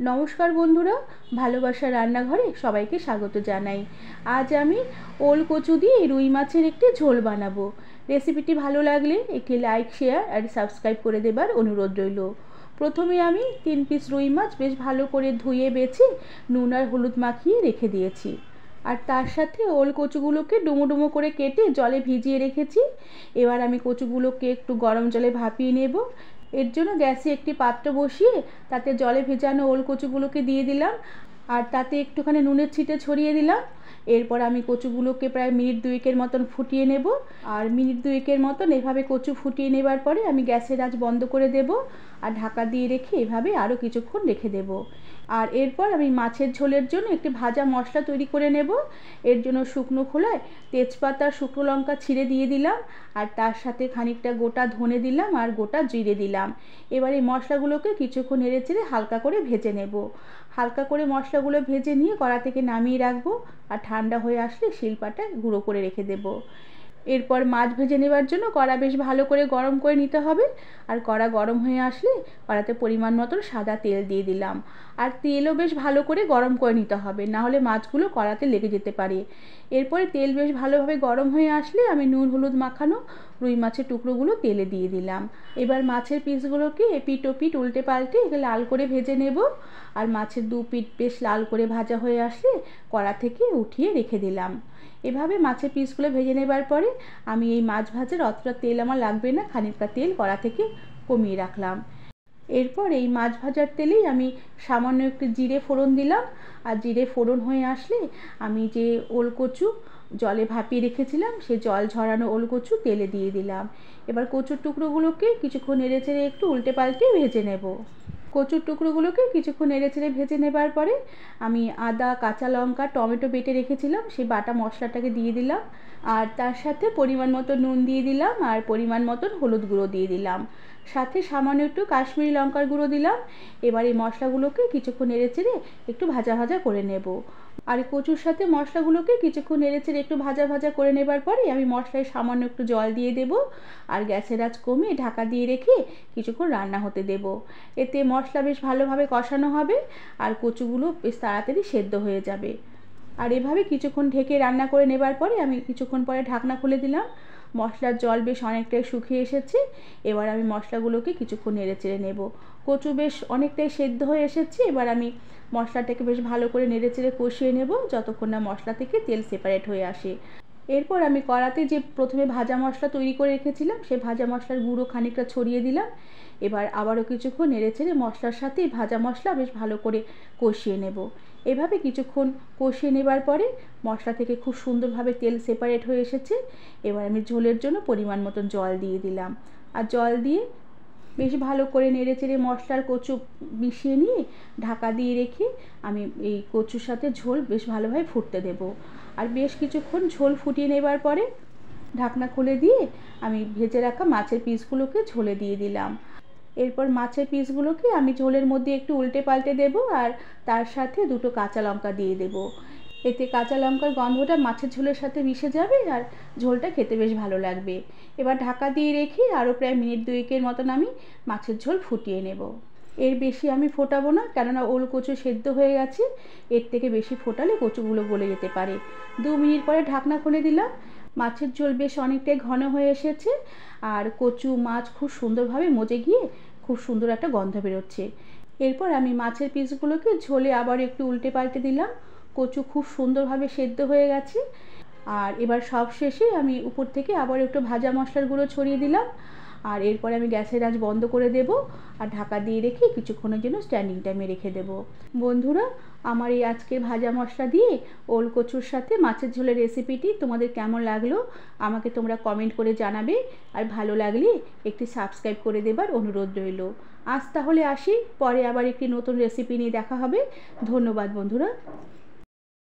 নমস্কার বন্ধুরা, ভালোবাসা রান্নাঘরে সবাইকে স্বাগত জানাই। আজ আমি ওল কচু দিয়ে রুই মাছের একটি ঝোল বানাবো। রেসিপিটি ভালো লাগলে একটি লাইক, শেয়ার আর সাবস্ক্রাইব করে দেবার অনুরোধ রইল। প্রথমে আমি 3 পিস রুই মাছ বেশ ভালো করে ধুয়ে বেছে নুন আর হলুদ মাখিয়ে রেখে দিয়েছি। আর তার সাথে ওল কচুগুলোকে ডুমো ডুমো করে কেটে জলে ভিজিয়ে রেখেছি। এবার আমি কচুগুলোকে একটু গরম জলে ভাপিয়ে নেব। এর জন্য গ্যাসে একটি পাত্র বসিয়ে তাতে জলে ভেজানো ওল কচুগুলোকে দিয়ে দিলাম আর তাতে একটুখানি নুনের ছিটে ছড়িয়ে দিলাম। এরপর আমি কচুগুলোকে প্রায় মিনিট 2 মতন ফুটিয়ে নেব। আর মিনিট 2 মতন এভাবে কচু ফুটিয়ে নেবার পরে আমি গ্যাসের আঁচ বন্ধ করে দেব আর ঢাকা দিয়ে রেখে এভাবে আরও কিছুক্ষণ রেখে দেব। আর এরপর আমি মাছের ঝোলের জন্য একটি ভাজা মশলা তৈরি করে নেব। এর জন্য শুকনো খোলায় তেজপাতা, শুকনো লঙ্কা ছিঁড়ে দিয়ে দিলাম আর তার সাথে খানিকটা গোটা ধনে দিলাম আর গোটা জিরে দিলাম। এবার এই মশলাগুলোকে কিছুক্ষণ নেড়ে চেড়ে হালকা করে ভেজে নেব। হালকা করে মশলাগুলো ভেজে নিয়ে কড়া থেকে নামিয়ে রাখবো আর ঠান্ডা হয়ে আসলে শিলপাটায় গুঁড়ো করে রেখে দেব। এরপর মাছ ভেজে নেবার জন্য কড়া বেশ ভালো করে গরম করে নিতে হবে। আর কড়া গরম হয়ে আসলে কড়াতে পরিমাণ মতন সাদা তেল দিয়ে দিলাম। আর তেলও বেশ ভালো করে গরম করে নিতে হবে, না হলে মাছগুলো কড়াতে লেগে যেতে পারে। এরপরে তেল বেশ ভালোভাবে গরম হয়ে আসলে আমি নুন হলুদ মাখানো রুই মাছের টুকরোগুলো তেলে দিয়ে দিলাম। এবার মাছের পিসগুলোকে এপিট ওপিট উল্টে পাল্টে লাল করে ভেজে নেব। আর মাছের 2 পিঠ বেশ লাল করে ভাজা হয়ে আসলে কড়া থেকে উঠিয়ে রেখে দিলাম। এভাবে মাছের পিসগুলো ভেজে নেবার পরে আমি এই মাছ ভাজার অতটা তেল আমার লাগবে না, খানিকটা তেল কড়া থেকে কমিয়ে রাখলাম। এরপর এই মাছ ভাজার তেলেই আমি সামান্য একটু জিরে ফোড়ন দিলাম। আর জিরে ফোড়ন হয়ে আসলে আমি যে ওল কচু জলে ভাপিয়ে রেখেছিলাম সে জল ঝরানো ওল কচু তেলে দিয়ে দিলাম। এবার কচুর টুকরোগুলোকে কিছুক্ষণ নেড়ে চেড়ে একটু উল্টে পাল্টে ভেজে নেব। কচুর টুকরোগুলোকে কিছুক্ষণ নেড়ে চেড়ে ভেজে নেবার পরে আমি আদা, কাঁচা লঙ্কা, টমেটো বেটে রেখেছিলাম সেই বাটা মশলাটাকে দিয়ে দিলাম। আর তার সাথে পরিমাণ মতো নুন দিয়ে দিলাম আর পরিমাণ মতন হলুদ গুঁড়ো দিয়ে দিলাম। সাথে সামান্য একটু কাশ্মীরি লঙ্কার গুঁড়ো দিলাম। এবার এই মশলাগুলোকে কিছুক্ষণ নেড়ে চেড়ে একটু ভাজা ভাজা করে নেব। আর কচুর সাথে মশলাগুলোকে কিছুক্ষণ নেড়ে চেড়ে একটু ভাজা ভাজা করে নেবার পরে আমি মশলায় সামান্য একটু জল দিয়ে দেব আর গ্যাসের আঁচ কমিয়ে ঢাকা দিয়ে রেখে কিছুক্ষণ রান্না হতে দেব। এতে মশলা বেশ ভালোভাবে কষানো হবে আর কচুগুলো বেশ তাড়াতাড়ি সেদ্ধ হয়ে যাবে। আর এভাবে কিছুক্ষণ ঢেকে রান্না করে নেবার পরে আমি কিছুক্ষণ পরে ঢাকনা খুলে দিলাম। মশলার জল বেশ অনেকটাই শুকিয়ে এসেছে। এবার আমি মশলাগুলোকে কিছুক্ষণ নেড়ে চেড়ে নেব। কচু বেশ অনেকটাই সেদ্ধ হয়ে এসেছে। এবার আমি মশলাটাকে বেশ ভালো করে নেড়ে চেড়ে কষিয়ে নেব যতক্ষণ না মশলা থেকে তেল সেপারেট হয়ে আসে। এরপর আমি কড়াতে যে প্রথমে ভাজা মশলা তৈরি করে রেখেছিলাম সেই ভাজা মশলার গুঁড়ো খানিকটা ছড়িয়ে দিলাম। এবার আবারও কিছুক্ষণ নেড়ে চেড়ে মশলার সাথে ভাজা মশলা বেশ ভালো করে কষিয়ে নেব। এভাবে কিছুক্ষণ কষিয়ে নেবার পরে মশলা থেকে খুব সুন্দরভাবে তেল সেপারেট হয়ে এসেছে। এবার আমি ঝোলের জন্য পরিমাণ মতন জল দিয়ে দিলাম। আর জল দিয়ে বেশ ভালো করে নেড়ে চেড়ে মশলার কচু মিশিয়ে নিয়ে ঢাকা দিয়ে রেখে আমি এই কচুর সাথে ঝোল বেশ ভালোভাবে ফুটতে দেব। আর বেশ কিছুক্ষণ ঝোল ফুটিয়ে নেবার পরে ঢাকনা খুলে দিয়ে আমি ভেজে রাখা মাছের পিসগুলোকে ঝোলে দিয়ে দিলাম। এরপর মাছের পিসগুলোকে আমি ঝোলের মধ্যে একটু উল্টে পাল্টে দেব আর তার সাথে 2টো কাঁচা লঙ্কা দিয়ে দেব। এতে কাঁচা লঙ্কার গন্ধটা মাছের ঝোলের সাথে মিশে যাবে আর ঝোলটা খেতে বেশ ভালো লাগবে। এবার ঢাকা দিয়ে রেখে আরও প্রায় মিনিট 2 মতন আমি মাছের ঝোল ফুটিয়ে নেব। এর বেশি আমি ফোটাবো না, কেননা ওল কচু সেদ্ধ হয়ে গেছে। এর থেকে বেশি ফোটালে কচুগুলো গলে যেতে পারে। 2 মিনিট পরে ঢাকনা খুলে দিলাম। মাছের ঝোল বেশ অনেকটাই ঘন হয়ে এসেছে আর কচু মাছ খুব সুন্দরভাবে মজে গিয়ে খুব সুন্দর একটা গন্ধ বেরোচ্ছে। এরপর আমি মাছের পিসগুলোকে ঝোলে আবার একটু উল্টে পাল্টে দিলাম। কচু খুব সুন্দরভাবে সেদ্ধ হয়ে গেছে। আর এবার সব শেষে আমি উপর থেকে আবার একটু ভাজা মশলার গুঁড়ো ছড়িয়ে দিলাম। আর এরপরে আমি গ্যাসের আঁচ বন্ধ করে দেব আর ঢাকা দিয়ে রেখে কিছুক্ষণের জন্য স্ট্যান্ডিং টাইমে রেখে দেব। বন্ধুরা, আমার এই আজকের ভাজা মশলা দিয়ে ওল কচুর সাথে মাছের ঝোলের রেসিপিটি তোমাদের কেমন লাগলো আমাকে তোমরা কমেন্ট করে জানাবে। আর ভালো লাগলে একটি সাবস্ক্রাইব করে দেবার অনুরোধ রইল। আজ তাহলে আসি, পরে আবার একটি নতুন রেসিপি নিয়ে দেখা হবে। ধন্যবাদ বন্ধুরা।